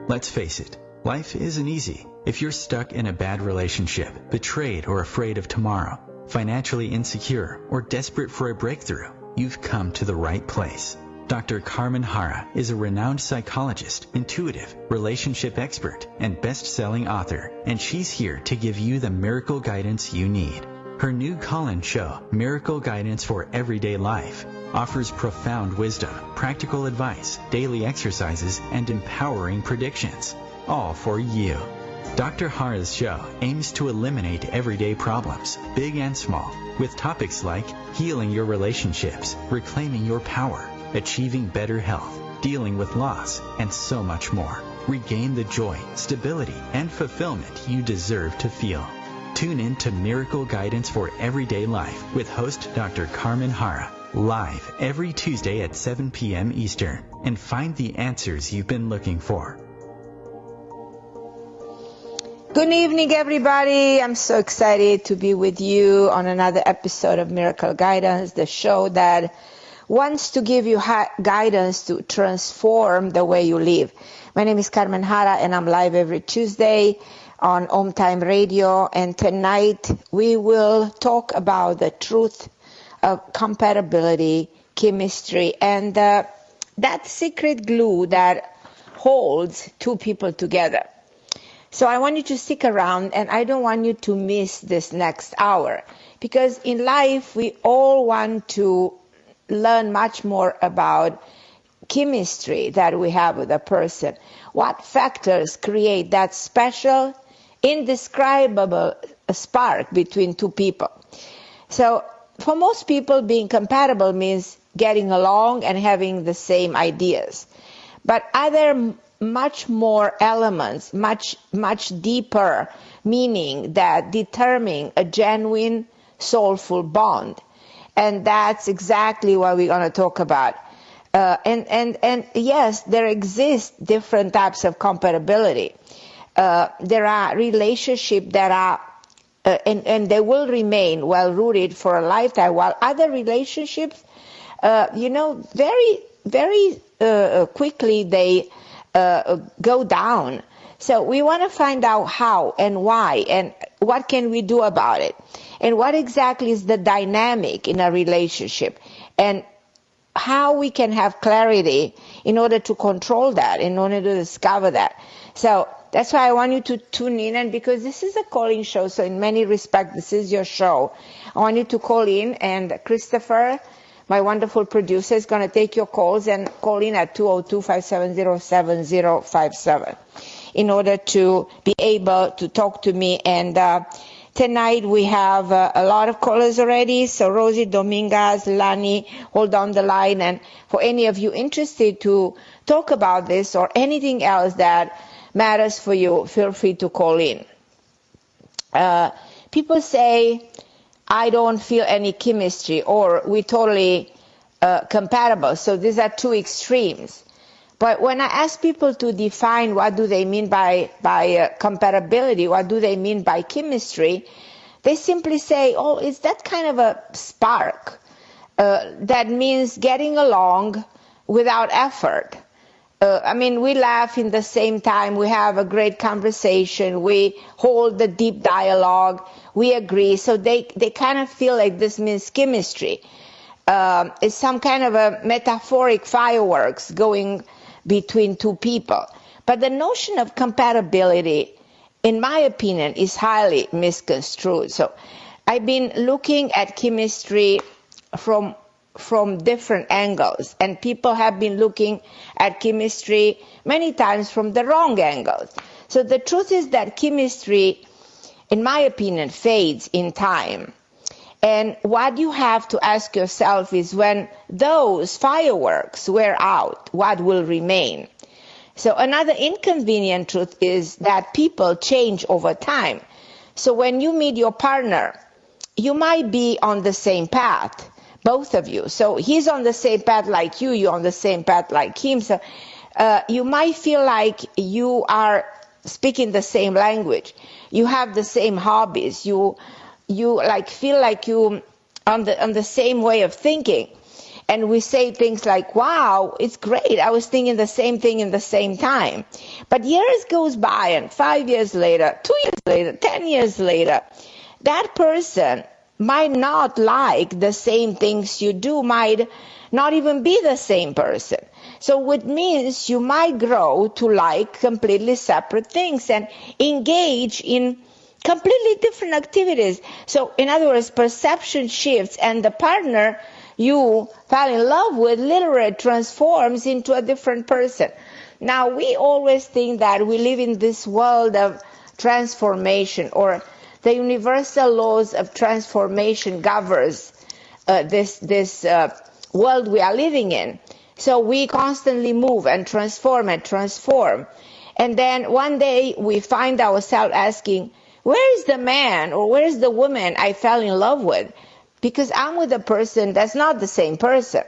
Let's face it, life isn't easy. If you're stuck in a bad relationship, betrayed or afraid of tomorrow, financially insecure, or desperate for a breakthrough, you've come to the right place. Dr. Carmen Harra is a renowned psychologist, intuitive, relationship expert, and best-selling author, and she's here to give you the miracle guidance you need. Her new call-in show, Miracle Guidance for Everyday Life, offers profound wisdom, practical advice, daily exercises, and empowering predictions, all for you. Dr. Harra's show aims to eliminate everyday problems, big and small, with topics like healing your relationships, reclaiming your power, achieving better health, dealing with loss, and so much more. Regain the joy, stability, and fulfillment you deserve to feel. Tune in to Miracle Guidance for Everyday Life with host Dr. Carmen Harra, live every Tuesday at 7 p.m. Eastern, and find the answers you've been looking for. Good evening, everybody. I'm so excited to be with you on another episode of Miracle Guidance, the show that wants to give you guidance to transform the way you live. My name is Carmen Harra, and I'm live every Tuesday on OMTimes Radio. And tonight we will talk about the truth of compatibility, chemistry, and that secret glue that holds two people together. So I want you to stick around, and I don't want you to miss this next hour, because in life we all want to learn much more about chemistry that we have with a person. What factors create that special, indescribable spark between two people? So for most people, being compatible means getting along and having the same ideas. But other much more elements, much deeper meaning that determine a genuine, soulful bond. And that's exactly what we're going to talk about. And yes, there exist different types of compatibility. There are relationships that are, and they will remain well-rooted for a lifetime, while other relationships, very, very quickly they go down. So we want to find out how and why and what can we do about it, and what exactly is the dynamic in a relationship, and how we can have clarity in order to control that, in order to discover that. So that's why I want you to tune in, and because this is a calling show, so in many respects this is your show, I want you to call in, and Christopher, my wonderful producer, is going to take your calls, and call in at 202-570-7057 in order to be able to talk to me. And tonight we have a lot of callers already. So Rosie, Dominguez, Lani, hold on the line. And for any of you interested to talk about this or anything else that matters for you, feel free to call in. People say, I don't feel any chemistry, or we're totally compatible. So these are two extremes. But when I ask people to define what do they mean by compatibility, what do they mean by chemistry, they simply say, oh, it's that kind of a spark. That means getting along without effort. We laugh in the same time, we have a great conversation, we hold the deep dialogue, we agree. So they kind of feel like this means chemistry. It's some kind of a metaphoric fireworks going between two people. But the notion of compatibility, in my opinion, is highly misconstrued. So I've been looking at chemistry from different angles, and people have been looking at chemistry many times from the wrong angles. So the truth is that chemistry, in my opinion, fades in time. And what you have to ask yourself is, when those fireworks wear out, what will remain? So another inconvenient truth is that people change over time. So when you meet your partner, you might be on the same path, both of you. So he's on the same path like you, you're on the same path like him. So you might feel like you are speaking the same language. You have the same hobbies. You like feel like you on the same way of thinking. And we say things like, wow, it's great. I was thinking the same thing in the same time. But years goes by, and 5 years later, 2 years later, 10 years later, that person might not like the same things you do, might not even be the same person. So which means you might grow to like completely separate things and engage in completely different activities. So in other words, perception shifts, and the partner you fell in love with literally transforms into a different person. Now, we always think that we live in this world of transformation, or the universal laws of transformation governs this world we are living in. So we constantly move and transform and transform. And then one day we find ourselves asking, where is the man or where is the woman I fell in love with? Because I'm with a person that's not the same person.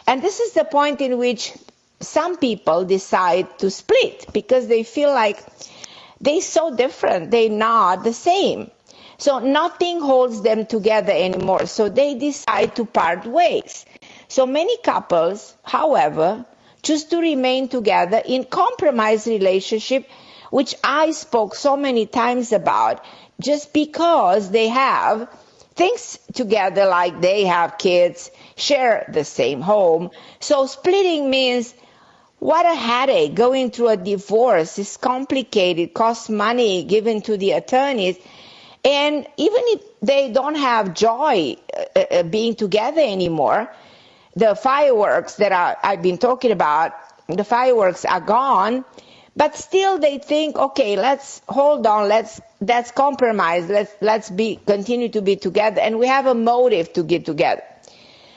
And this is the point in which some people decide to split, because they feel like they're so different, they're not the same. So nothing holds them together anymore. So they decide to part ways. So many couples, however, choose to remain together in compromise relationship, which I spoke so many times about, just because they have things together, like they have kids, share the same home. So splitting means, what a headache. Going through a divorce is complicated, costs money given to the attorneys. And even if they don't have joy being together anymore, the fireworks that I've been talking about, the fireworks are gone, but still they think, okay, let's hold on, let's compromise, let's continue to be together, and we have a motive to get together.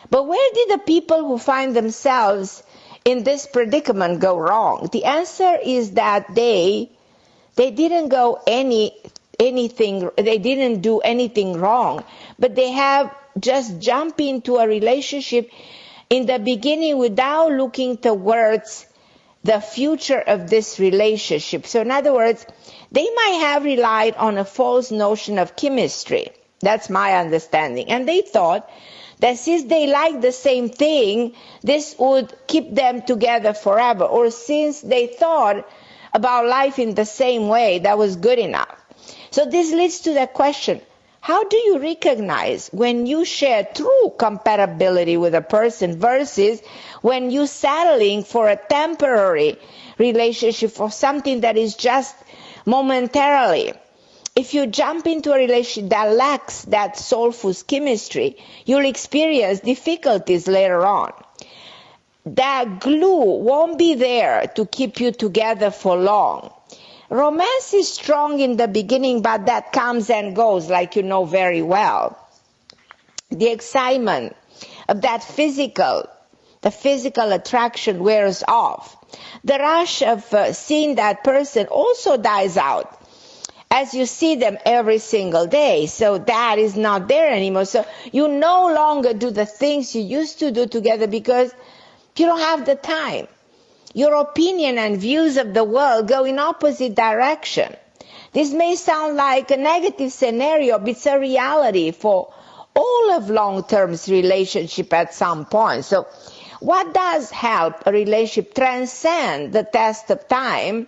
But where did the people who find themselves in this predicament go wrong? The answer is that they didn't they didn't do anything wrong, but they have just jumped into a relationship in the beginning without looking towards the future of this relationship. So in other words, they might have relied on a false notion of chemistry. That's my understanding. And they thought that since they like the same thing, this would keep them together forever. Or since they thought about life in the same way, that was good enough. So this leads to the question, how do you recognize when you share true compatibility with a person versus when you're settling for a temporary relationship, for something that is just momentarily? If you jump into a relationship that lacks that soulful chemistry, you'll experience difficulties later on. That glue won't be there to keep you together for long. Romance is strong in the beginning, but that comes and goes, like you know very well. The excitement of that physical attraction wears off. The rush of seeing that person also dies out as you see them every single day. So that is not there anymore. So you no longer do the things you used to do together because you don't have the time. Your opinion and views of the world go in opposite direction. This may sound like a negative scenario, but it's a reality for all of long-term relationship at some point. So what does help a relationship transcend the test of time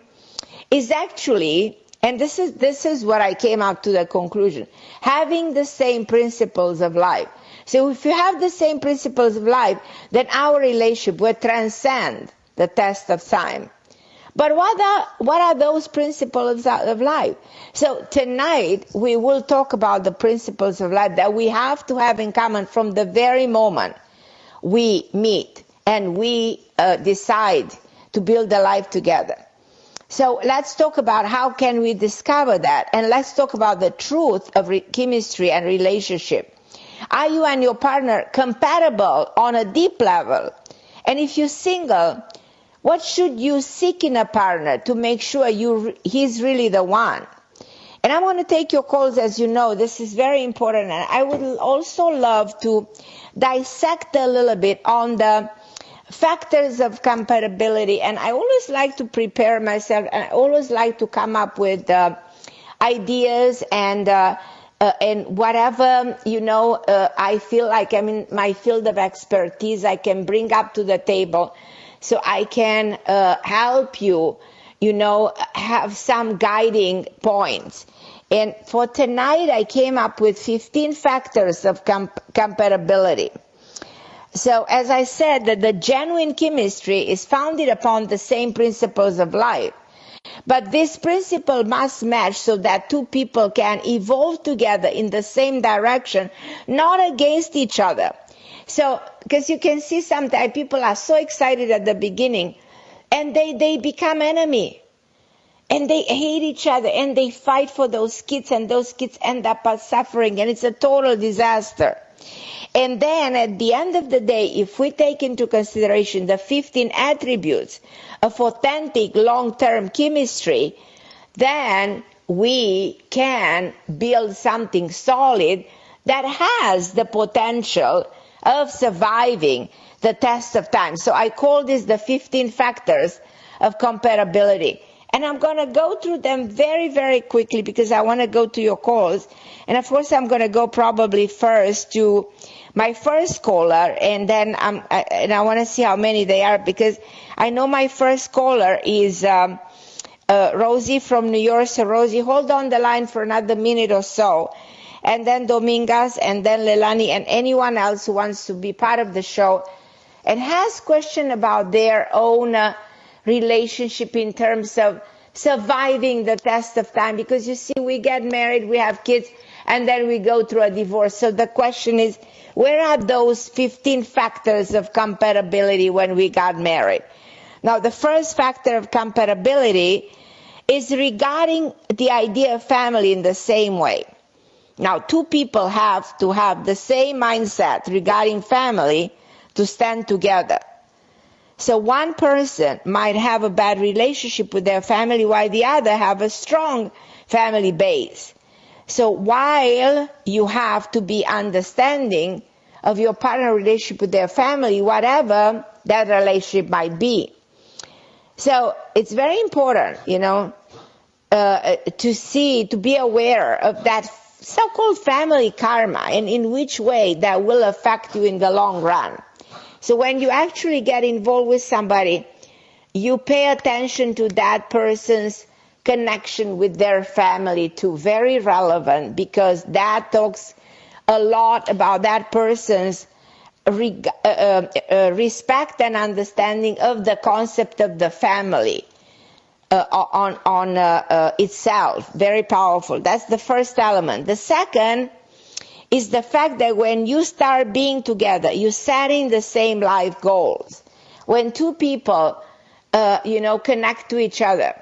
is actually, and this is what I came up to the conclusion, having the same principles of life. So if you have the same principles of life, then our relationship will transcend the test of time. But what are those principles of life? So tonight we will talk about the principles of life that we have to have in common from the very moment we meet and we decide to build a life together. So let's talk about how can we discover that, and let's talk about the truth of chemistry and relationship. Are you and your partner compatible on a deep level? And if you're single, what should you seek in a partner to make sure he's really the one? And I want to take your calls, as you know, this is very important. And I would also love to dissect a little bit on the factors of compatibility. And I always like to prepare myself, and I always like to come up with ideas and and whatever, I feel like I'm in my field of expertise, I can bring up to the table so I can help you, have some guiding points. And for tonight, I came up with 15 factors of compatibility. So as I said, that the genuine chemistry is founded upon the same principles of life. But this principle must match so that two people can evolve together in the same direction, not against each other. So, because you can see sometimes people are so excited at the beginning and they become enemy. And they hate each other and they fight for those kids, and those kids end up suffering, and it's a total disaster. And then at the end of the day, if we take into consideration the 15 attributes of authentic long-term chemistry, then we can build something solid that has the potential of surviving the test of time. So I call this the 15 factors of compatibility. And I'm going to go through them very, very quickly because I want to go to your calls. And of course, I'm going to go probably first to my first caller, and then I want to see how many they are, because I know my first caller is Rosie from New York. So Rosie, hold on the line for another minute or so. And then Domingas, and then Leilani, and anyone else who wants to be part of the show and has question about their own relationship in terms of surviving the test of time. Because you see, we get married, we have kids, and then we go through a divorce. So the question is, where are those 15 factors of compatibility when we got married? Now, the first factor of compatibility is regarding the idea of family in the same way. Now, two people have to have the same mindset regarding family to stand together. So one person might have a bad relationship with their family while the other have a strong family base. So while you have to be understanding of your partner relationship with their family, whatever that relationship might be. So it's very important, to be aware of that so-called family karma and in which way that will affect you in the long run. So when you actually get involved with somebody, you pay attention to that person's connection with their family too. Very relevant, because that talks a lot about that person's respect and understanding of the concept of the family on itself. Very powerful. That's the first element. The second is the fact that when you start being together, you're setting the same life goals. When two people, connect to each other,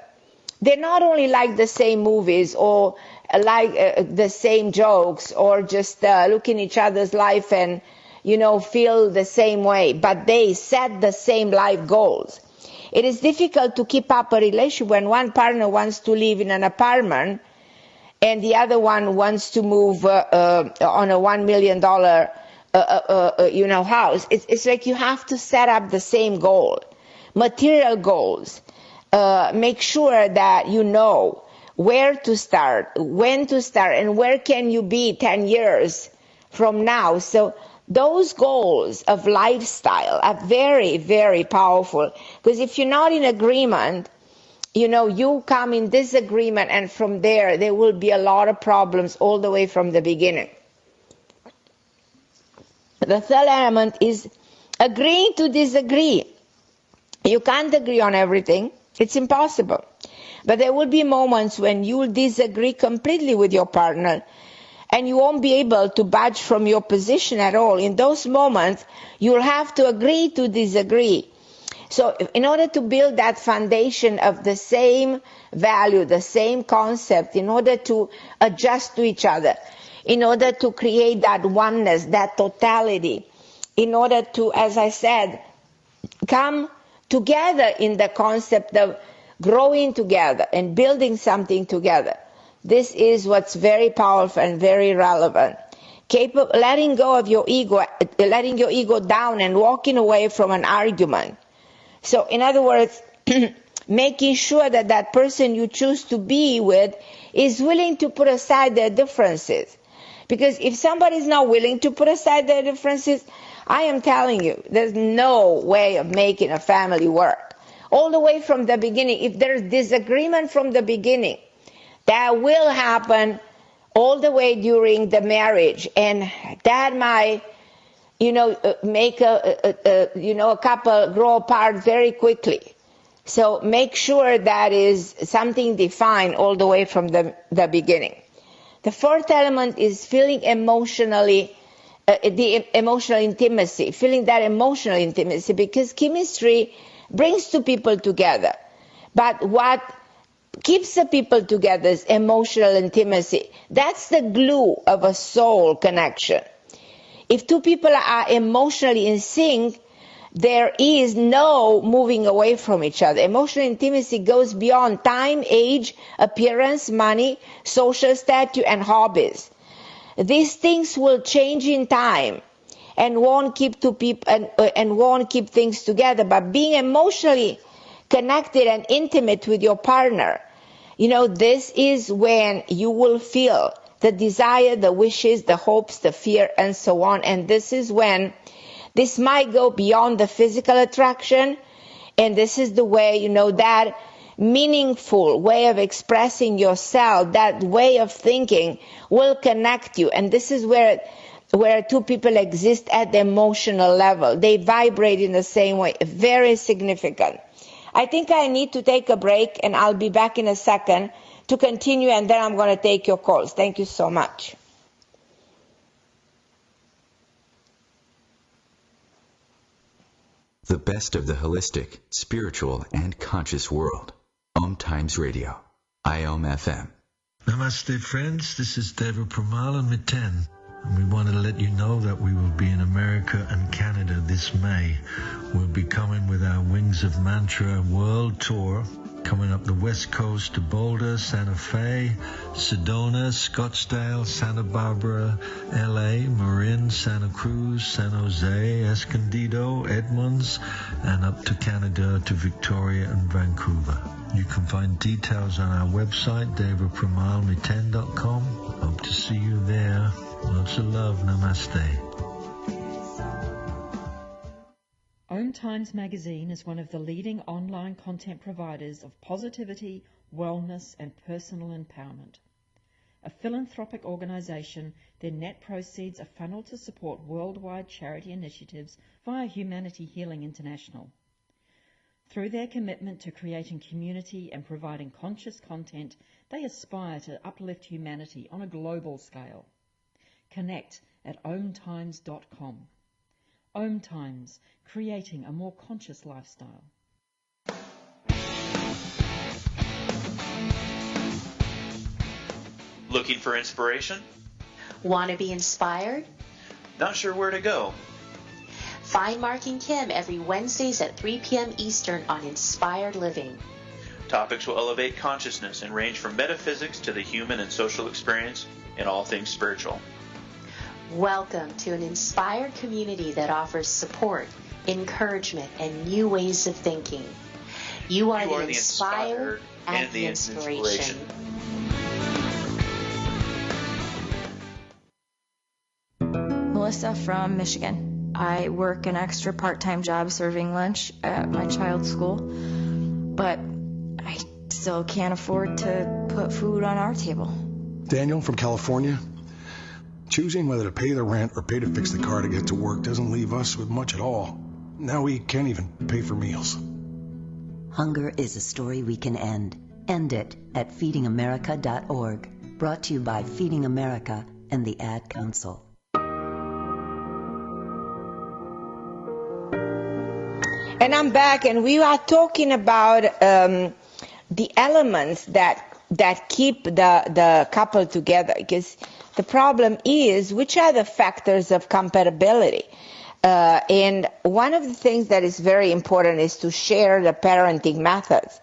they not only like the same movies or like the same jokes or just look in each other's life and, feel the same way, but they set the same life goals. It is difficult to keep up a relationship when one partner wants to live in an apartment and the other one wants to move on a $1 million, house. It's like you have to set up the same goal, material goals. Make sure that you know where to start, when to start, and where can you be 10 years from now. So those goals of lifestyle are very, very powerful. Because if you're not in agreement, you come in disagreement, and from there will be a lot of problems all the way from the beginning. The third element is agreeing to disagree. You can't agree on everything. It's impossible. But there will be moments when you will disagree completely with your partner, and you won't be able to budge from your position at all. In those moments, you'll have to agree to disagree. So in order to build that foundation of the same value, the same concept, in order to adjust to each other, in order to create that oneness, that totality, in order to, as I said, come together in the concept of growing together and building something together. This is what's very powerful and very relevant. Letting go of your ego, letting your ego down and walking away from an argument. So in other words, making sure that that person you choose to be with is willing to put aside their differences. Because if somebody's not willing to put aside their differences, I am telling you, there's no way of making a family work. All the way from the beginning, if there's disagreement from the beginning, that will happen all the way during the marriage, and that might, make a couple grow apart very quickly. So make sure that is something defined all the way from the beginning. The fourth element is feeling emotionally, the emotional intimacy, feeling that emotional intimacy, because chemistry brings two people together. But what keeps the people together is emotional intimacy. That's the glue of a soul connection. If two people are emotionally in sync, there is no moving away from each other. Emotional intimacy goes beyond time, age, appearance, money, social status, and hobbies. These things will change in time and won't keep two people and won't keep things together. But being emotionally connected and intimate with your partner, this is when you will feel the desire, the wishes, the hopes, the fear, and so on. And this is when this might go beyond the physical attraction, and this is the way, that meaningful way of expressing yourself, that way of thinking will connect you. And this is where two people exist at the emotional level. They vibrate in the same way. Very significant. I think I need to take a break, and I'll be back in a second to continue, and then I'm going to take your calls. Thank you so much. The best of the holistic, spiritual, and conscious world. OMTimes Radio. IOM FM. Namaste, friends. This is Deva Pramala Miten. And we want to let you know that we will be in America and Canada this May. We'll be coming with our Wings of Mantra World Tour, coming up the West Coast to Boulder, Santa Fe, Sedona, Scottsdale, Santa Barbara, LA, Marin, Santa Cruz, San Jose, Escondido, Edmonds, and up to Canada to Victoria and Vancouver. You can find details on our website, devapramalmiten.com. Hope to see you there. Lots of love. Namaste. OMTimes magazine is one of the leading online content providers of positivity, wellness, and personal empowerment. A philanthropic organisation, their net proceeds are funneled to support worldwide charity initiatives via Humanity Healing International. Through their commitment to creating community and providing conscious content, they aspire to uplift humanity on a global scale. Connect at omtimes.com. OMTimes, creating a more conscious lifestyle. Looking for inspiration? Want to be inspired? Not sure where to go? Find Mark and Kim every Wednesdays at 3 p.m. Eastern on Inspired Living. Topics will elevate consciousness and range from metaphysics to the human and social experience and all things spiritual. Welcome to an inspired community that offers support, encouragement, and new ways of thinking. You are the inspired and the inspiration. Melissa from Michigan. I work an extra part-time job serving lunch at my child's school, but I still can't afford to put food on our table. Daniel from California. Choosing whether to pay the rent or pay to fix the car to get to work doesn't leave us with much at all. Now we can't even pay for meals. Hunger is a story we can end. End it at feedingamerica.org. Brought to you by Feeding America and the Ad Council. And I'm back, and we are talking about the elements that keep the couple together, because the problem is, which are the factors of compatibility? And one of the things that is very important is to share the parenting methods,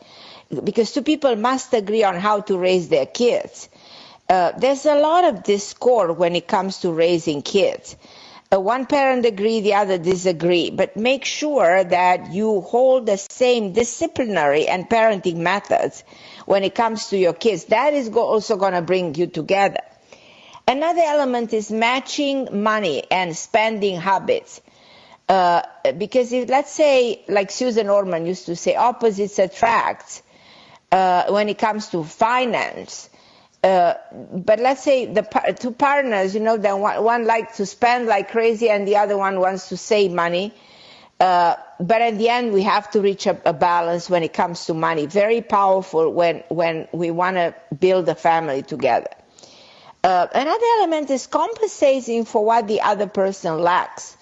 because two people must agree on how to raise their kids. There's a lot of discord when it comes to raising kids. One parent agree, the other disagree, but make sure that you hold the same disciplinary and parenting methods when it comes to your kids. That is also going to bring you together. Another element is matching money and spending habits. Because if, let's say, like Susan Orman used to say, opposites attract when it comes to finance. But let's say the two partners, then one likes to spend like crazy and the other one wants to save money. But at the end, we have to reach a balance when it comes to money. Very powerful when we want to build a family together. Another element is compensating for what the other person lacks.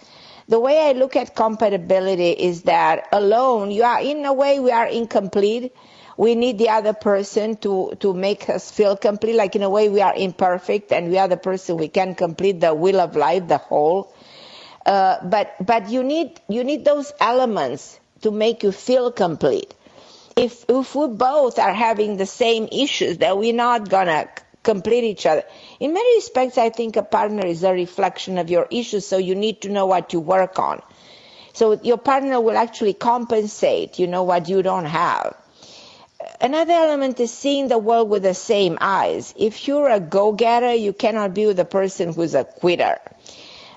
The way I look at compatibility is that alone, in a way, we are incomplete. We need the other person to make us feel complete. Like in a way, we are imperfect, and the other person, we can complete the wheel of life, the whole. But you need those elements to make you feel complete. If we both are having the same issues, then we're not gonna complete each other. In many respects, I think a partner is a reflection of your issues, so you need to know what you work on. So your partner will actually compensate, what you don't have. Another element is seeing the world with the same eyes. If you're a go-getter, you cannot be with a person who's a quitter,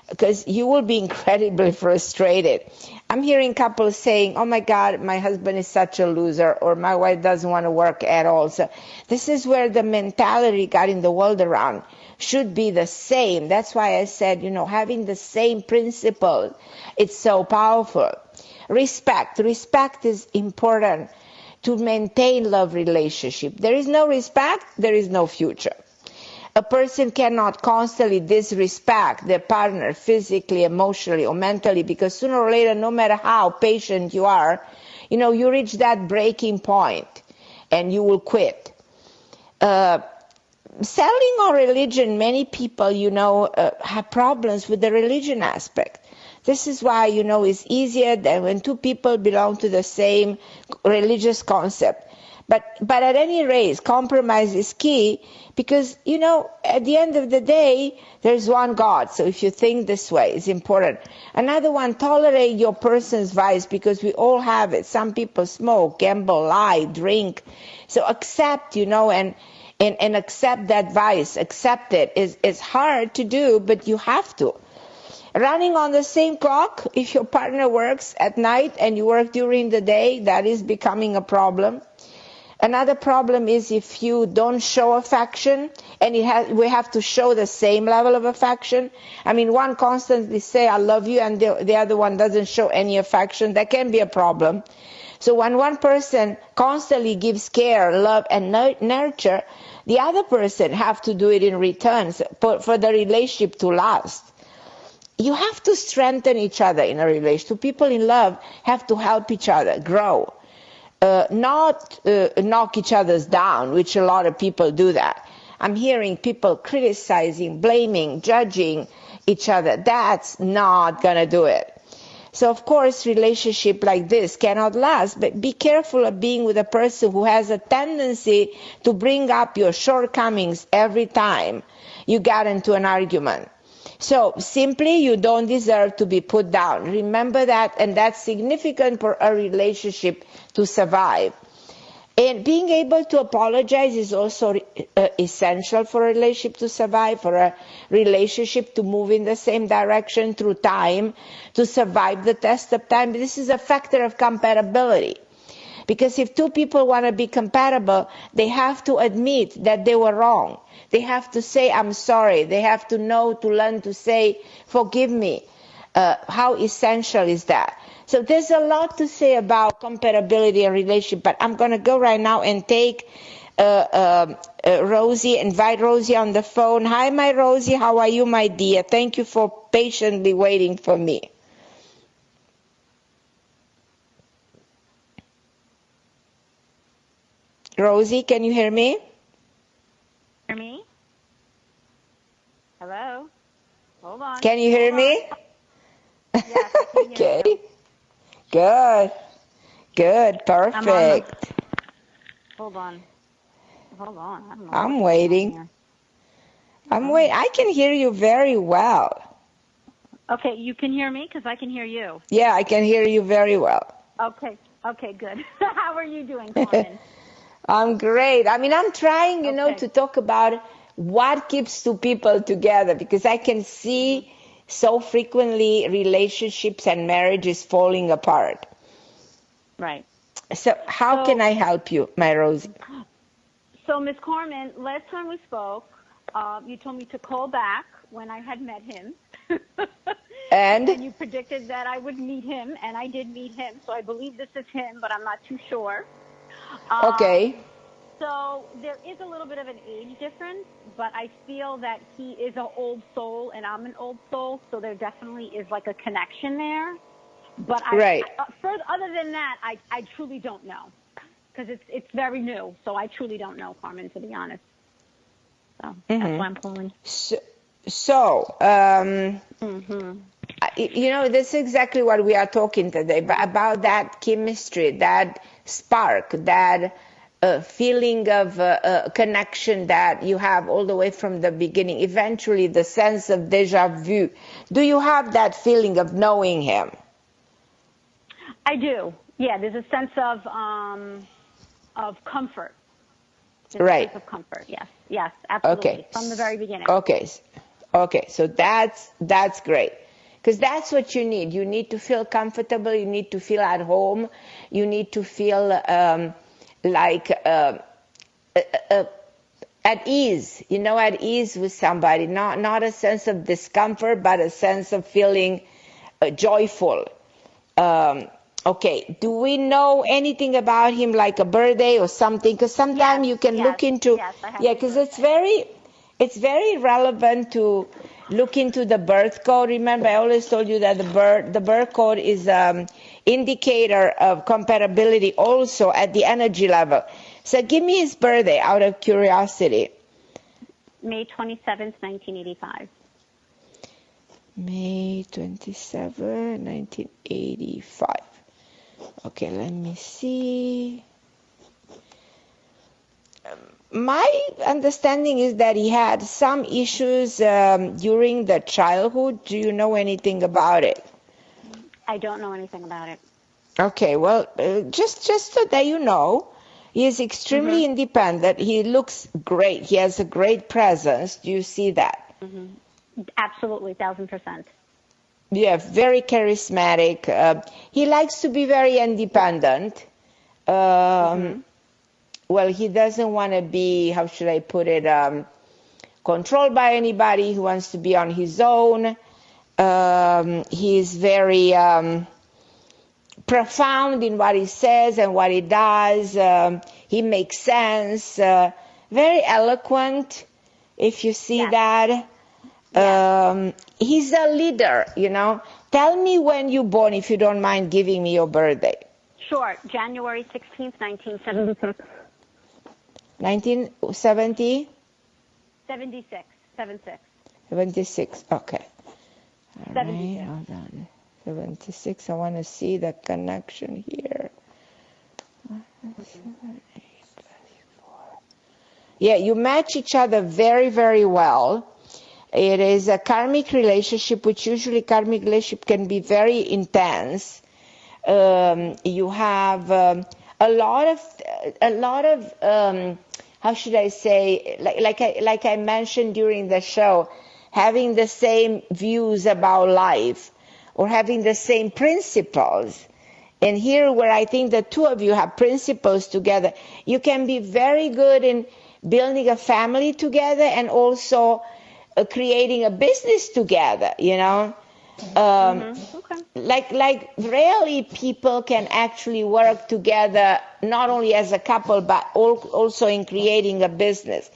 because you will be incredibly frustrated. I'm hearing couples saying, oh my God, my husband is such a loser, or my wife doesn't want to work at all. So this is where the mentality regarding the world around should be the same. That's why I said, having the same principle, it's so powerful. Respect is important to maintain love relationship. There is no respect, there is no future. A person cannot constantly disrespect their partner physically, emotionally, or mentally, because sooner or later, no matter how patient you are, you reach that breaking point and you will quit. Selling on religion, many people, have problems with the religion aspect. This is why, it's easier than when two people belong to the same religious concept. But at any rate, compromise is key because, at the end of the day, there's one God. So if you think this way, it's important. Another one, tolerate your person's vice because we all have it. Some people smoke, gamble, lie, drink. So accept, and accept that vice. Accept it. It's hard to do, but you have to. Running on the same clock, if your partner works at night and you work during the day, that is becoming a problem. Another problem is if you don't show affection, and we have to show the same level of affection. I mean, one constantly say, I love you, and the other one doesn't show any affection. That can be a problem. So when one person constantly gives care, love, and nurture, the other person have to do it in return for the relationship to last. You have to strengthen each other in a relationship. People in love have to help each other grow. Not knock each other's down, which a lot of people do that. I'm hearing people criticizing, blaming, judging each other. That's not going to do it. So, of course, relationship like this cannot last, but be careful of being with a person who has a tendency to bring up your shortcomings every time you get into an argument. So simply, you don't deserve to be put down. Remember that, and that's significant for a relationship to survive. And being able to apologize is also essential for a relationship to survive, for a relationship to move in the same direction through time, to survive the test of time. This is a factor of compatibility. Because if two people want to be compatible, they have to admit that they were wrong. They have to say, I'm sorry. They have to learn to say, forgive me. How essential is that? So there's a lot to say about compatibility and relationship, but I'm going to go right now and take Rosie, invite Rosie on the phone. Hi, my Rosie. How are you, my dear? Thank you for patiently waiting for me. Rosie, can you hear me? Hear me? Hello? Hold on. Can you hear me? Yes, I can hear okay. you. Good. Perfect. Hold on. I don't know I'm waiting. I can hear you very well. Okay, you can hear me because I can hear you. Yeah, I can hear you very well. Okay, good. How are you doing, Carmen? I'm great. I mean, I'm trying, to talk about what keeps two people together? Because I can see so frequently relationships and marriages falling apart. Right. So how can I help you, my Rosie? So, Ms. Carmen, last time we spoke, you told me to call back when I had met him. And you predicted that I would meet him, and I did meet him. So I believe this is him, but I'm not too sure. Okay. So there is a little bit of an age difference, but I feel that he is an old soul and I'm an old soul, so there definitely is like a connection there. But other than that, I truly don't know, because it's very new. So I truly don't know, Carmen, to be honest. So that's why I'm calling. You know, this is exactly what we are talking today about, that chemistry, that spark, that feeling of connection that you have all the way from the beginning, eventually the sense of deja vu. Do you have that feeling of knowing him? I do. Yeah, there's a sense of comfort. There's a sense of comfort, yes, absolutely. Okay. From the very beginning. Okay, so that's great. Because that's what you need. You need to feel comfortable. You need to feel at home. You need to feel at ease, at ease with somebody. Not a sense of discomfort, but a sense of feeling joyful. Okay, do we know anything about him, like a birthday or something? Because sometimes you can look into, because it's very relevant to look into the birth code. Remember, I always told you that the birth code is indicator of compatibility also at the energy level. So give me his birthday out of curiosity. May 27th, 1985. May 27, 1985. Okay, let me see. My understanding is that he had some issues during the childhood. Do you know anything about it? I don't know anything about it. Okay, well, just so that you know, he is extremely independent. He looks great. He has a great presence. Do you see that? Absolutely, 1,000%. Yeah, very charismatic. He likes to be very independent. Well, he doesn't want to be, how should I put it, controlled by anybody. He wants to be on his own. He's very profound in what he says and what he does. He makes sense. Very eloquent, if you see that. He's a leader, Tell me when you're born, if you don't mind giving me your birthday. Sure. January 16th, 1976. 1970? 76. 76, okay. All 76. right, hold on. 76, I want to see the connection here. 7, 8, 4. Yeah, you match each other very, very well. It is a karmic relationship, which usually karmic relationship can be very intense. You have a lot of how should I say, like I mentioned during the show, having the same views about life or having the same principles. And here, where I think the two of you have principles together, you can be very good in building a family together and also creating a business together, Like rarely people can actually work together, not only as a couple, but also in creating a business.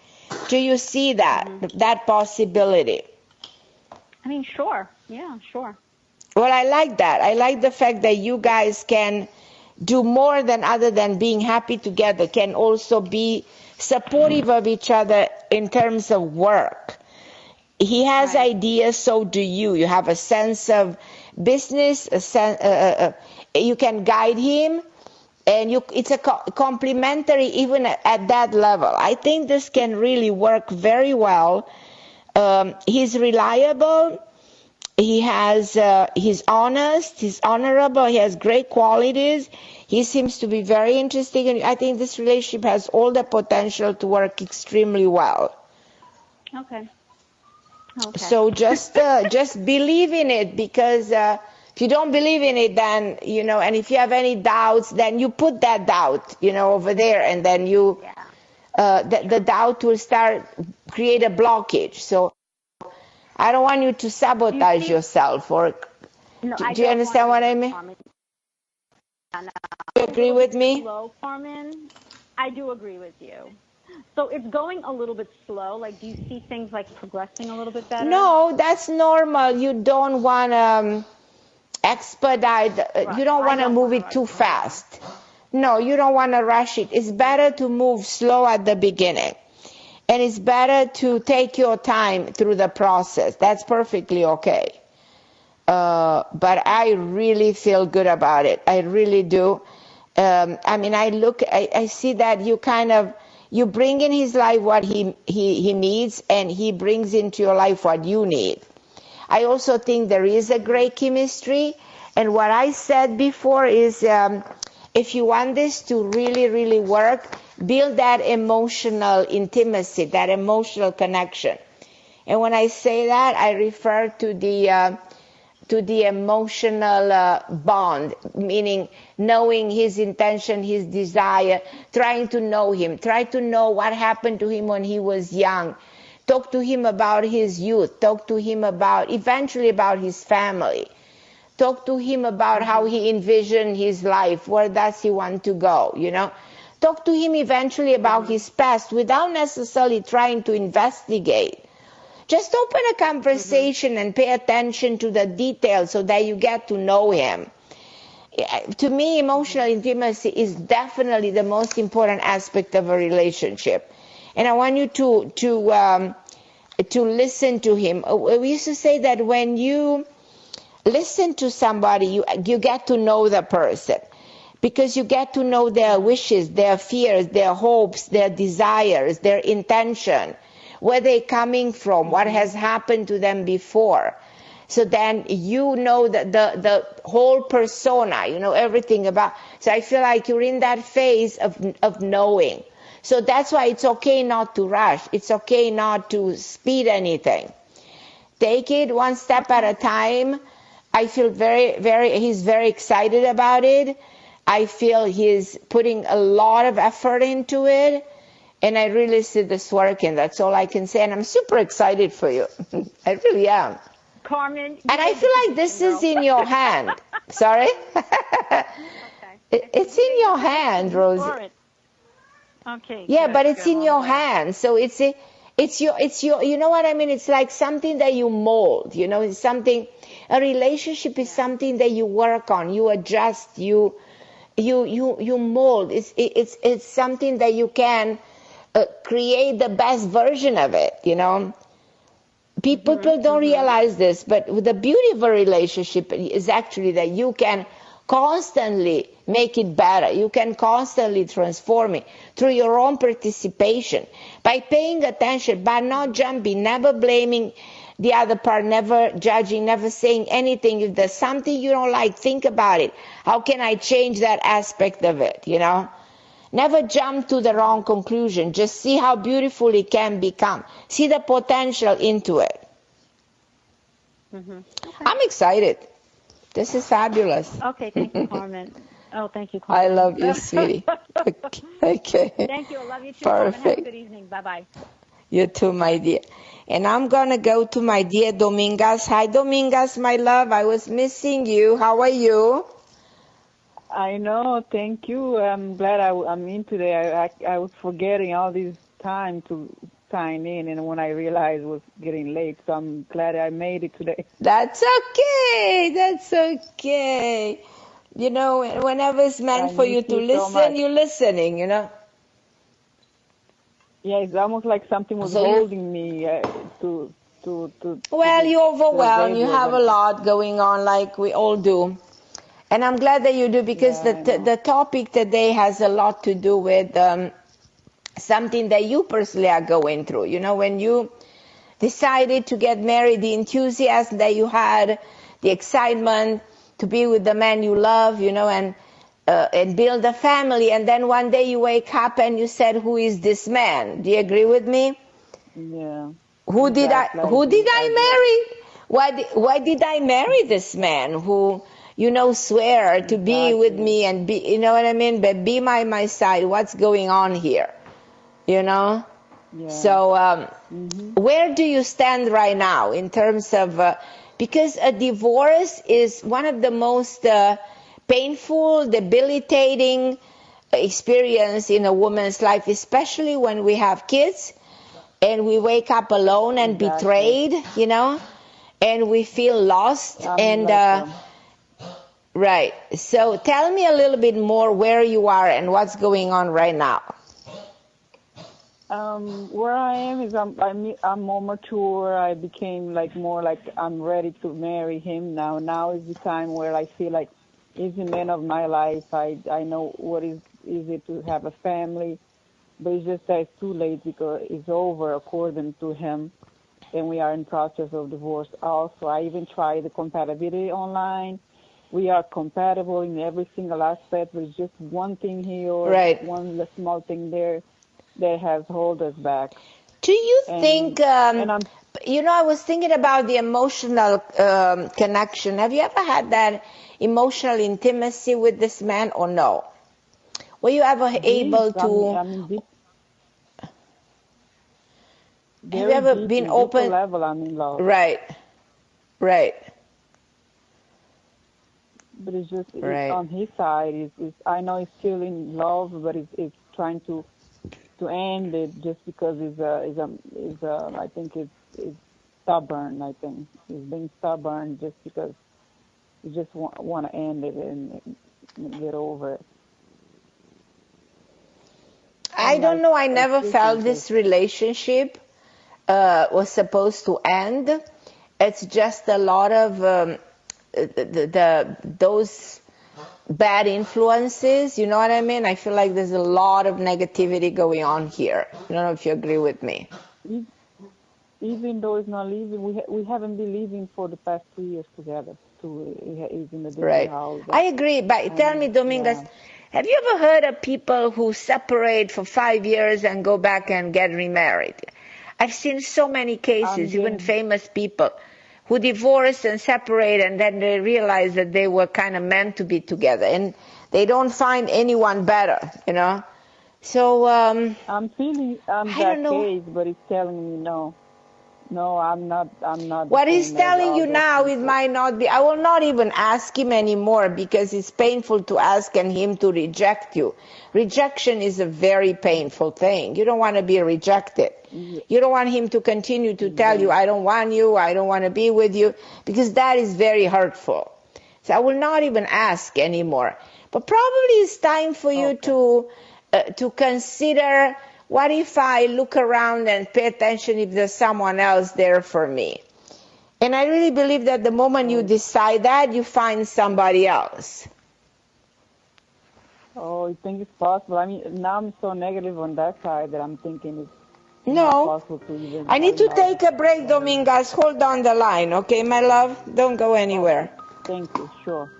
Do you see that possibility? I mean, sure. Yeah, sure. Well, I like that. I like the fact that you guys can do more other than being happy together, can also be supportive of each other in terms of work. He has ideas, so do you. You have a sense of business, you can guide him, and it's a complementary even at that level. I think this can really work very well. He's reliable, he's honest, he's honorable, he has great qualities, he seems to be very interesting, and I think this relationship has all the potential to work extremely well. Okay. So just believe in it, because if you don't believe in it, then, and if you have any doubts, then you put that doubt, over there, and then the doubt will create a blockage. So I don't want you to sabotage yourself, or no, do you understand what I mean? Do you agree with me? Slow, Carmen. I do agree with you. So it's going a little bit slow. Like, do you see things like progressing a little bit better? No, that's normal. You don't want to expedite. You don't want to move it too fast. No, you don't want to rush it. It's better to move slow at the beginning. And it's better to take your time through the process. That's perfectly okay. But I really feel good about it. I really do. I see that you bring in his life what he needs, and he brings into your life what you need. I also think there is a great chemistry. And what I said before is, if you want this to really, really work, build that emotional intimacy, that emotional connection. And when I say that, I refer to the emotional bond, meaning knowing his intention, his desire, trying to know him, try to know what happened to him when he was young. Talk to him about his youth. Talk to him eventually about his family. Talk to him about how he envisioned his life. Where does he want to go, Talk to him eventually about his past without necessarily trying to investigate. Just open a conversation and pay attention to the details so that you get to know him. To me, emotional intimacy is definitely the most important aspect of a relationship. And I want you to listen to him. We used to say that when you listen to somebody, you get to know the person, because you get to know their wishes, their fears, their hopes, their desires, their intention, where they're coming from, what has happened to them before. So then you know the whole persona, everything about. So I feel like you're in that phase of knowing. So that's why it's okay not to rush. It's okay not to speed anything. Take it one step at a time. I feel he's very excited about it. I feel he's putting a lot of effort into it. And I really see this working. That's all I can say. And I'm super excited for you. I really am. Carmen. And I feel like this is in your hand. Sorry? Okay. It's in your hand, Rosie. Okay. Yeah, but it's in your hand. So it's your, you know what I mean? It's like something that you mold, it's something, a relationship is something that you work on, you adjust, you mold. It's something that you can create the best version of it, People don't realize this, but the beauty of a relationship is actually that you can constantly make it better. You can constantly transform it through your own participation, by paying attention, by not jumping, never blaming the other part, never judging, never saying anything. If there's something you don't like, think about it. How can I change that aspect of it, Never jump to the wrong conclusion. Just see how beautiful it can become. See the potential into it. Okay. I'm excited. This is fabulous. Okay, thank you, Carmen. Oh, thank you, Carmen. I love you, sweetie. Okay. Thank you. I love you too, Perfect. Carmen. Have a good evening. Bye-bye. You too, my dear. And I'm going to go to my dear Domingas. Hi, Domingas, my love. I was missing you. How are you? I know. Thank you. I'm glad I'm in today. I was forgetting all this time to sign in, and when I realized it was getting late, so I'm glad I made it today. That's okay. That's okay. Whenever it's meant for you to listen, you're listening, Yeah, it's almost like something was holding me to. Well, you're overwhelmed. You have a lot going on, like we all do. And I'm glad that you do, because the topic today has a lot to do with something that you personally are going through. When you decided to get married, the enthusiasm that you had, the excitement to be with the man you love, and build a family. And then one day you wake up and you said, who is this man? Do you agree with me? Yeah. Who did I marry? Why did I marry this man who, swear to be with me and be, you know what I mean? But be by my side. What's going on here? Yeah. So, where do you stand right now in terms of, because a divorce is one of the most painful, debilitating experience in a woman's life, especially when we have kids and we wake up alone and betrayed, and we feel lost. Right. So tell me a little bit more where you are and what's going on right now. Where I am is I'm more mature. I became more like I'm ready to marry him now. Now is the time where I feel like he's the man of my life. I know what is it to have a family, but it's just that it's too late because it's over according to him, and we are in process of divorce also. I even tried the compatibility online. We are compatible in every single aspect. There's just one thing here or one small thing there that has held us back. Do you think, I was thinking about the emotional connection. Have you ever had that emotional intimacy with this man or no? Were you ever able to... Have you ever been open? Level, I'm in love. Right. But it's just on his side. I know he's still in love, but it's trying to end it just because I think it's stubborn. I think he's being stubborn just because he just want to end it and get over it. I don't know. I never felt this relationship was supposed to end. It's just a lot of those bad influences, you know what I mean? I feel like there's a lot of negativity going on here. I don't know if you agree with me. Even though it's not leaving, we haven't been leaving for the past 2 years together. He's in a different house. I agree, but tell me, Dominguez, have you ever heard of people who separate for 5 years and go back and get remarried? I've seen so many cases, even famous people, who divorce and separate, and then they realize that they were kind of meant to be together, and they don't find anyone better, So I'm feeling that case, but it's telling me no. No, I'm not. What he's telling you now, it might not be. I will not even ask him anymore because it's painful to ask and him to reject you. Rejection is a very painful thing. You don't want to be rejected. You don't want him to continue to tell you, I don't want you, I don't want to be with you, because that is very hurtful. So I will not even ask anymore. But probably it's time for you to consider, what if I look around and pay attention if there's someone else there for me? And I really believe that the moment you decide that, you find somebody else. Oh, you think it's possible? I mean, now I'm so negative on that side that I'm thinking it's no. I need to take a break, Dominguez. Hold on the line, okay, my love? Don't go anywhere. Thank you. Sure.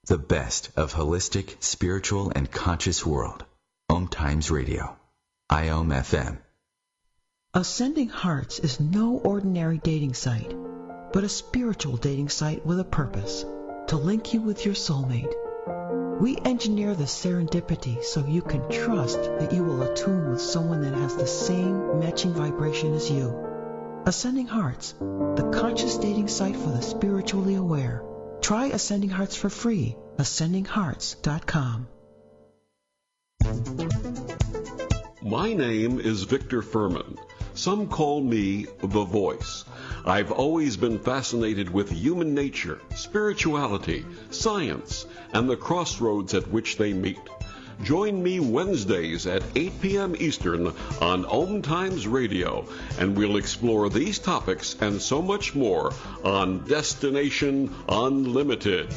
The best of holistic, spiritual, and conscious world. OMTimes Radio. IOM FM. Ascending Hearts is no ordinary dating site, but a spiritual dating site with a purpose, to link you with your soulmate. We engineer the serendipity so you can trust that you will attune with someone that has the same matching vibration as you. Ascending Hearts, the conscious dating site for the spiritually aware. Try Ascending Hearts for free. AscendingHearts.com. My name is Victor Furman. Some call me the Voice. I've always been fascinated with human nature, spirituality, science, and the crossroads at which they meet. Join me Wednesdays at 8 p.m. Eastern on OMTimes Radio, and we'll explore these topics and so much more on Destination Unlimited.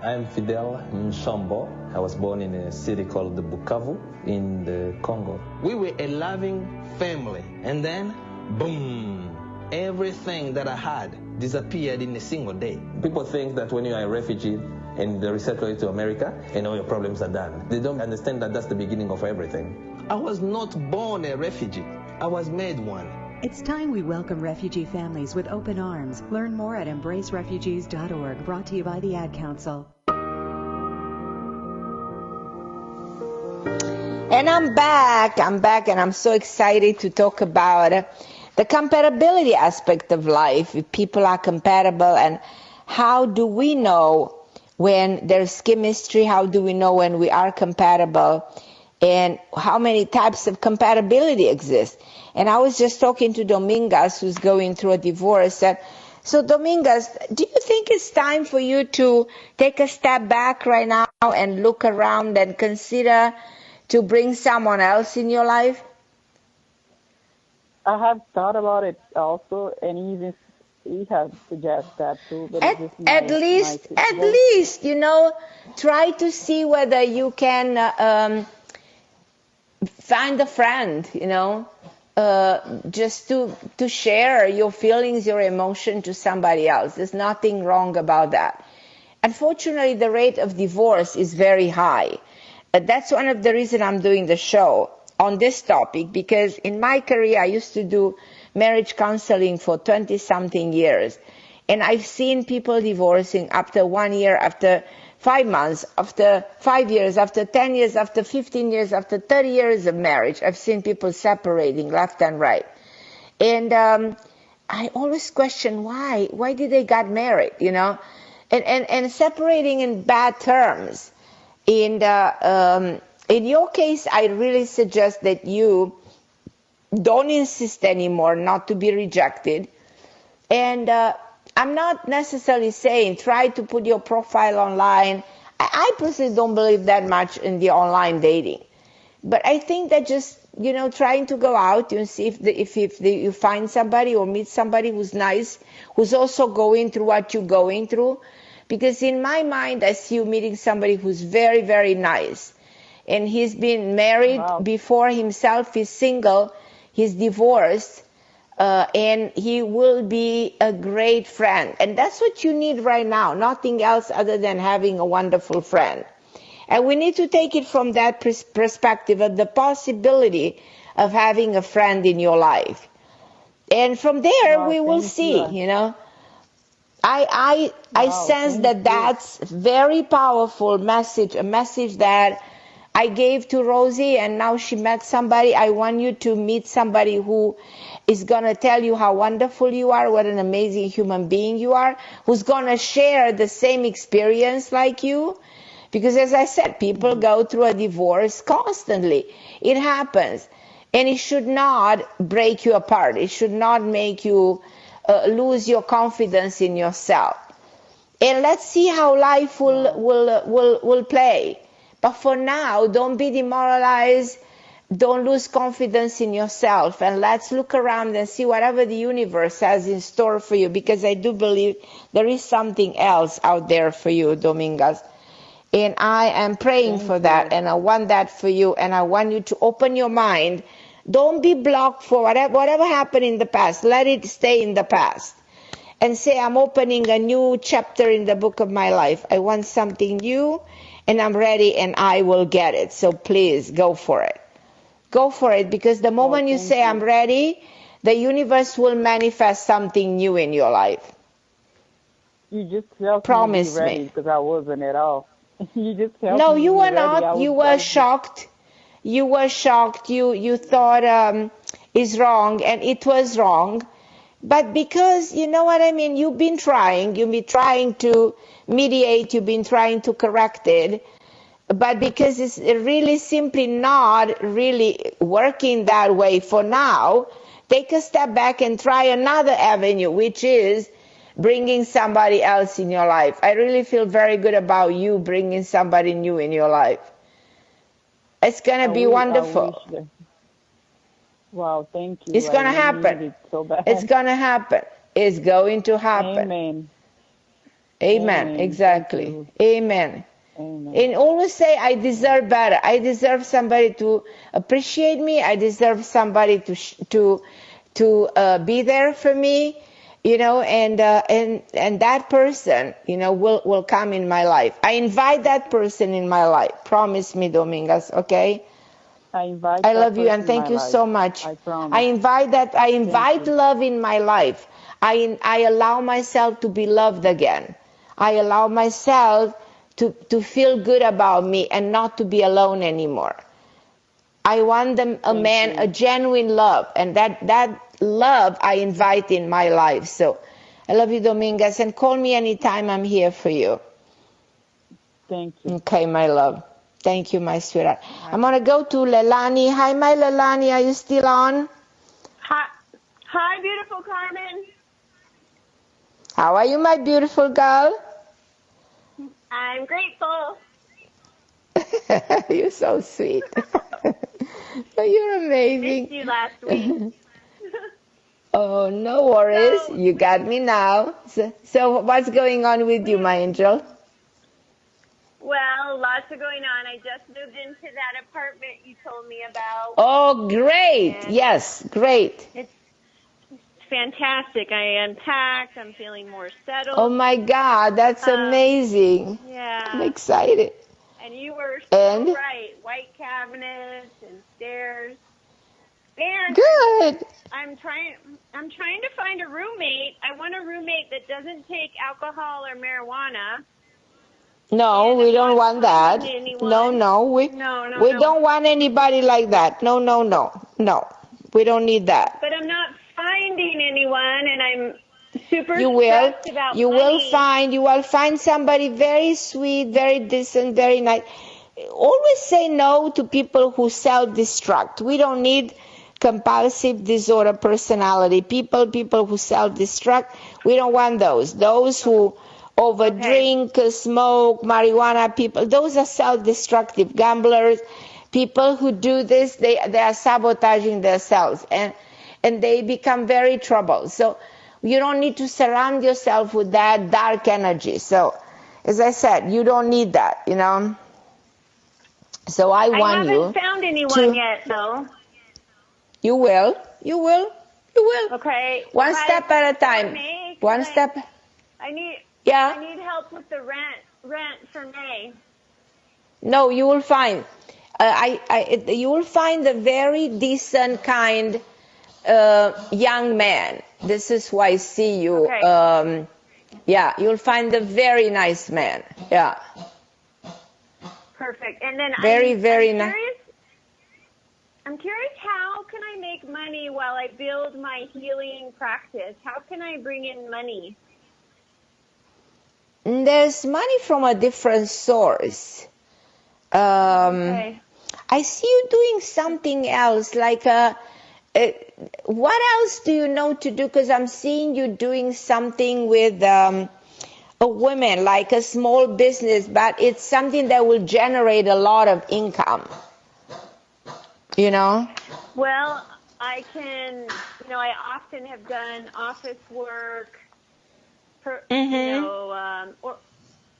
I'm Fidel Nshombo. I was born in a city called Bukavu in the Congo. We were a loving family, and then, boom, everything that I had disappeared in a single day. People think that when you are a refugee and they resettle you to America and all your problems are done. They don't understand that that's the beginning of everything. I was not born a refugee. I was made one. It's time we welcome refugee families with open arms. Learn more at embracerefugees.org, brought to you by the Ad Council. And I'm back, and I'm so excited to talk about the compatibility aspect of life. If people are compatible, and how do we know when there's chemistry? How do we know when we are compatible? And how many types of compatibility exist? And I was just talking to Dominguez, who's going through a divorce. So Dominguez, do you think it's time for you to take a step back right now and look around and consider to bring someone else in your life? I have thought about it also, and he has suggested that too. But at least, try to see whether you can find a friend, just to share your feelings, your emotion to somebody else. There's nothing wrong about that. Unfortunately, the rate of divorce is very high. That's one of the reasons I'm doing the show on this topic, because in my career, I used to do marriage counseling for 20-something years. And I've seen people divorcing after 1 year, after 5 months, after 5 years, after 10 years, after 15 years, after 30 years of marriage. I've seen people separating left and right. And I always question why. Why did they get married, And separating in bad terms. In your case, I really suggest that you don't insist anymore not to be rejected. And I'm not necessarily saying try to put your profile online. I personally don't believe that much in the online dating. But I think that just, trying to go out and see if you find somebody or meet somebody who's nice, who's also going through what you're going through. Because in my mind, I see you meeting somebody who's very, very nice. And he's been married before himself, he's single, he's divorced. And he will be a great friend. And that's what you need right now, nothing else other than having a wonderful friend. And we need to take it from that perspective of the possibility of having a friend in your life. And from there, we will see, I sense that that's very powerful message, a message that I gave to Rosie, and now she met somebody. I want you to meet somebody who is going to tell you how wonderful you are, what an amazing human being you are, who's going to share the same experience like you. Because as I said, people go through a divorce constantly. It happens. And it should not break you apart. It should not make you lose your confidence in yourself. And let's see how life will play. But for now, don't be demoralized. Don't lose confidence in yourself. And let's look around and see whatever the universe has in store for you. Because I do believe there is something else out there for you, Dominguez. And I am praying for that. And I want that for you. And I want you to open your mind. Don't be blocked for whatever happened in the past. Let it stay in the past. And say, I'm opening a new chapter in the book of my life. I want something new. And I'm ready, and I will get it. So please, go for it. Go for it, because the moment you say, I'm ready, the universe will manifest something new in your life. You just helped me be ready, because I wasn't at all. You just helped me. No, you were ready. not. You were shocked. You were shocked. You thought it's wrong, and it was wrong. But because, you know what I mean, you've been trying to mediate, you've been trying to correct it, but because it's really simply not really working that way for now, take a step back and try another avenue, which is bringing somebody else in your life. I really feel very good about you bringing somebody new in your life. It's going to be wonderful. Wow, thank you. It's going to happen. So bad. It's going to happen. It's going to happen. Amen. Amen. Exactly. Amen. And always say, I deserve better. I deserve somebody to appreciate me. I deserve somebody to be there for me, and that person, will come in my life. I invite that person in my life. Promise me, Dominguez, okay? I love you and thank you so much. I invite love in my life. I allow myself to be loved again. I allow myself to feel good about me and not to be alone anymore. I want a genuine love, and that love I invite in my life. So I love you, Dominguez, and call me anytime. I'm here for you. Thank you. Okay, my love. Thank you, my sweetheart. I'm going to go to Lelani. Hi, my Lelani. Are you still on? Hi, beautiful Carmen. How are you, my beautiful girl? I'm grateful. You're so sweet. You're amazing. Missed you last week. Oh, no worries. You got me now. So what's going on with you, my angel? Well, lots are going on. I just moved into that apartment you told me about. Oh, great. Yes, great. It's fantastic. I unpacked. I'm feeling more settled. Oh, my God. That's amazing. Yeah. I'm excited. And you were so right. White cabinets and stairs. And good. I'm trying to find a roommate. I want a roommate that doesn't take alcohol or marijuana. No, we don't want that. No. We don't want anybody like that. No. We don't need that. But I'm not finding anyone, and I'm super You will. stressed about You money. will find somebody very sweet, very decent, very nice. Always say no to people who self-destruct. We don't need compulsive disorder personality people who self-destruct. We don't want those. Those who overdrink, smoke, marijuana people, those are self-destructive gamblers. People who do this, they are sabotaging themselves and they become very troubled. So you don't need to surround yourself with that dark energy. So as I said, you don't need that, So I want you. I haven't found anyone yet, though. You will. Okay. One step at a time. One step. I need help with the rent for May. No, you will find. You will find a very decent, kind young man. This is why I see you. Okay. You'll find a very nice man. Yeah. Perfect. And then very nice. I'm curious, how can I make money while I build my healing practice? How can I bring in money? There's money from a different source. I see you doing something else, like what else do you know to do? Because I'm seeing you doing something with a woman, like a small business, but it's something that will generate a lot of income. Well, I can, I often have done office work, or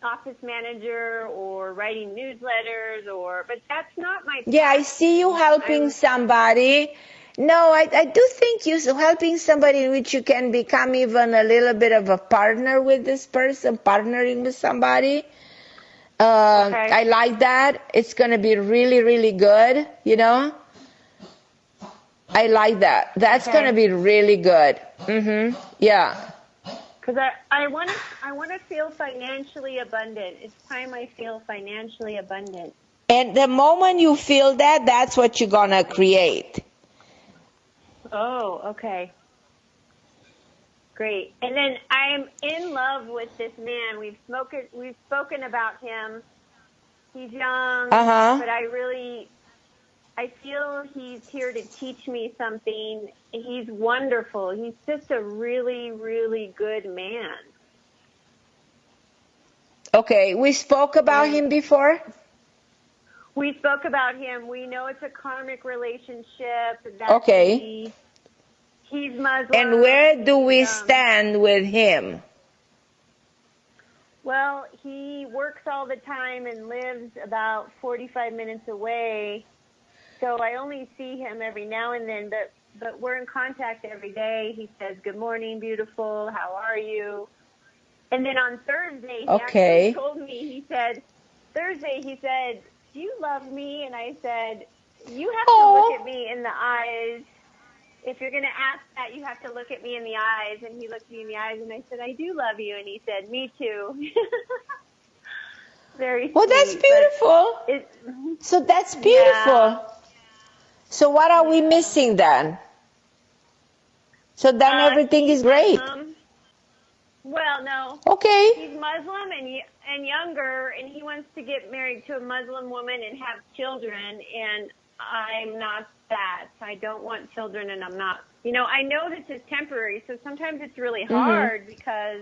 office manager, or writing newsletters, but that's not my. Yeah, I see you helping somebody. No, I do think you're helping somebody in which you can become even a little bit of a partner with this person, partnering with somebody. I like that. It's going to be really, really good, I like that. That's going to be really good. Yeah. Because I want to feel financially abundant. It's time I feel financially abundant. And the moment you feel that, that's what you're going to create. Oh, okay. Great. And then I'm in love with this man. We've spoken about him. He's young, but I feel he's here to teach me something. He's wonderful. He's just a really, really good man. Okay, we spoke about him before? We spoke about him. We know it's a karmic relationship. Okay. He's Muslim. And where do we stand with him? Well, he works all the time and lives about 45 minutes away, so I only see him every now and then, but we're in contact every day. He says, "Good morning, beautiful. How are you?" And then on Thursday, he actually told me, he said, "Do you love me?" And I said, "You have to look at me in the eyes. If you're going to ask that, you have to look at me in the eyes." And he looked me in the eyes, and I said, "I do love you." And he said, "Me too." Very sweet. Well, that's beautiful. So that's beautiful. Yeah. So what are we missing then? So then everything is great. Well, no. Okay. He's Muslim and younger, and he wants to get married to a Muslim woman and have children, and I'm not that. I don't want children, and I'm not. I know this is temporary, so sometimes it's really hard because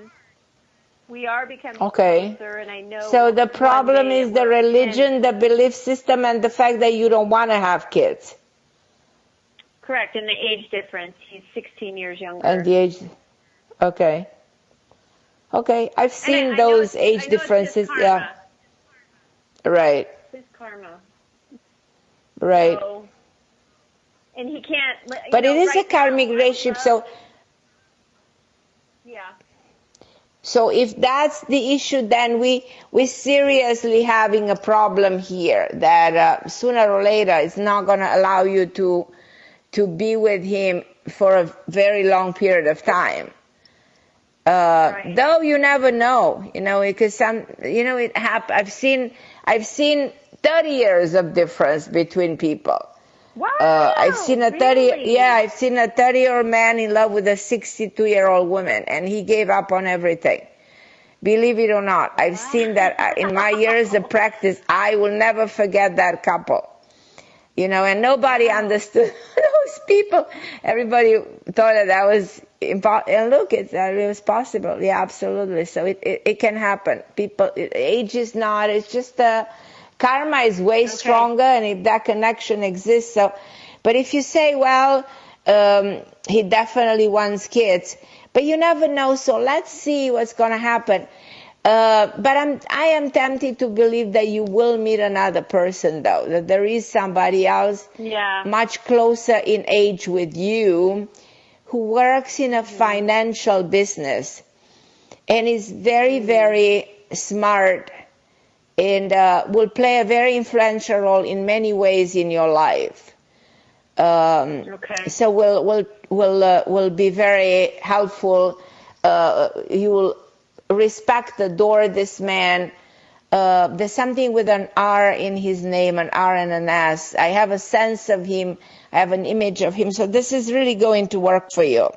we are becoming closer, and I know. So the problem is the religion, the belief system, and the fact that you don't want to have kids. Correct, and the age difference. He's 16 years younger. And the age, okay. Okay, I've seen those age differences. Yeah. Right. His karma. Right. So, and he can't. But it is a karmic relationship, so. Yeah. So if that's the issue, then we're seriously having a problem here that sooner or later it's not going to allow you to be with him for a very long period of time. Right. Though you never know, because it happens. I've seen 30 years of difference between people. Wow. I've seen a 30-year-old man in love with a 62-year-old woman, and he gave up on everything. Believe it or not, I've seen that in my years of practice. I will never forget that couple. And nobody understood those people. Everybody thought that was impossible. And look, it was possible. Yeah, absolutely. So it can happen. Age is not. It's just karma is way stronger, and if that connection exists. So, but if you say, well, he definitely wants kids, but you never know. So let's see what's going to happen. But I am tempted to believe that you will meet another person, though, that there is somebody else much closer in age with you who works in a financial business and is very, very smart and will play a very influential role in many ways in your life. So will be very helpful. You will respect, adore this man. There's something with an R in his name, an R and an S. I have a sense of him. I have an image of him. So this is really going to work for you.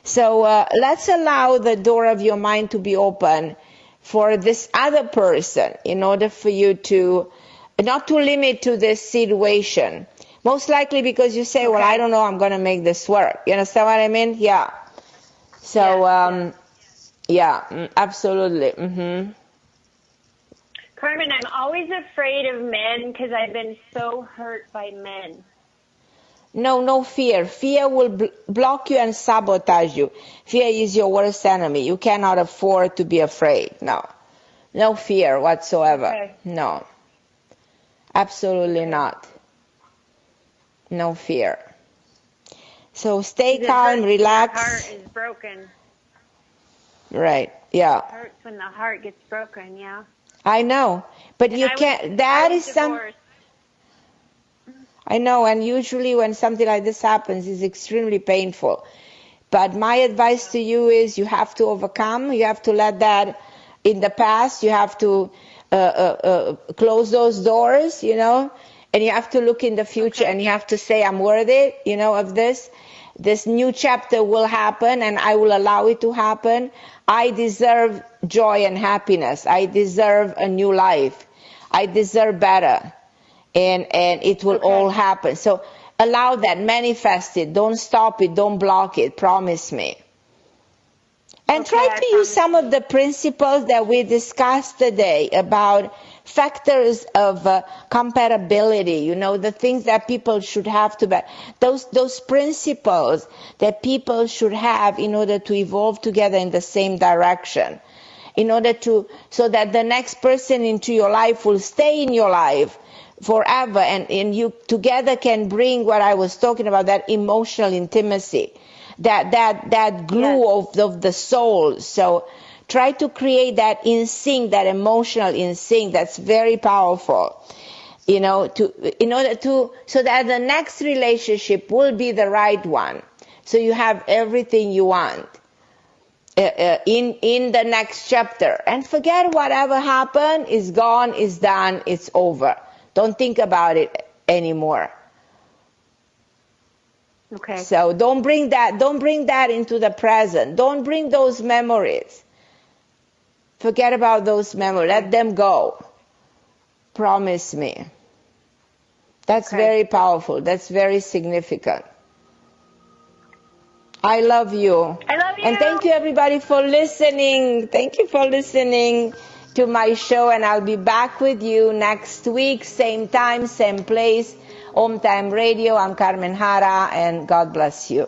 So let's allow the door of your mind to be open for this other person in order for you to, not to limit to this situation. Most likely because you say, well, I don't know, I'm going to make this work. You understand what I mean? Yeah. So, yeah, absolutely. Mm-hmm. Carmen, I'm always afraid of men because I've been so hurt by men. No fear. Fear will block you and sabotage you. Fear is your worst enemy. You cannot afford to be afraid. No fear whatsoever. Okay. No. Absolutely not. No fear. So stay calm, relax. The heart is broken. Right, yeah. It hurts when the heart gets broken, yeah. I know, but you can't, that is some, I know, and usually when something like this happens, it's extremely painful. But my advice to you is you have to overcome, you have to let that in the past, you have to close those doors, and you have to look in the future and you have to say, I'm worthy, of this. This new chapter will happen and I will allow it to happen. I deserve joy and happiness. I deserve a new life. I deserve better. And it will all happen. So allow that, manifest it. Don't stop it. Don't block it. Promise me. And try to use some of the principles that we discussed today about factors of compatibility, the things that people should have to, those principles that people should have in order to evolve together in the same direction. in order to, so that the next person into your life will stay in your life forever, and you together can bring what I was talking about, that emotional intimacy, that glue of the soul. So try to create that in sync, that emotional in sync. That's very powerful. In order to, so that the next relationship will be the right one. So you have everything you want in the next chapter. And forget whatever happened, is gone, is done, it's over. Don't think about it anymore. Okay. So don't bring that into the present. Don't bring those memories. Forget about those memories. Let them go. Promise me. That's very powerful. That's very significant. I love you. I love you. And thank you everybody for listening. Thank you for listening to my show, and I'll be back with you next week, same time, same place, OMTime Radio. I'm Carmen Harra, and God bless you.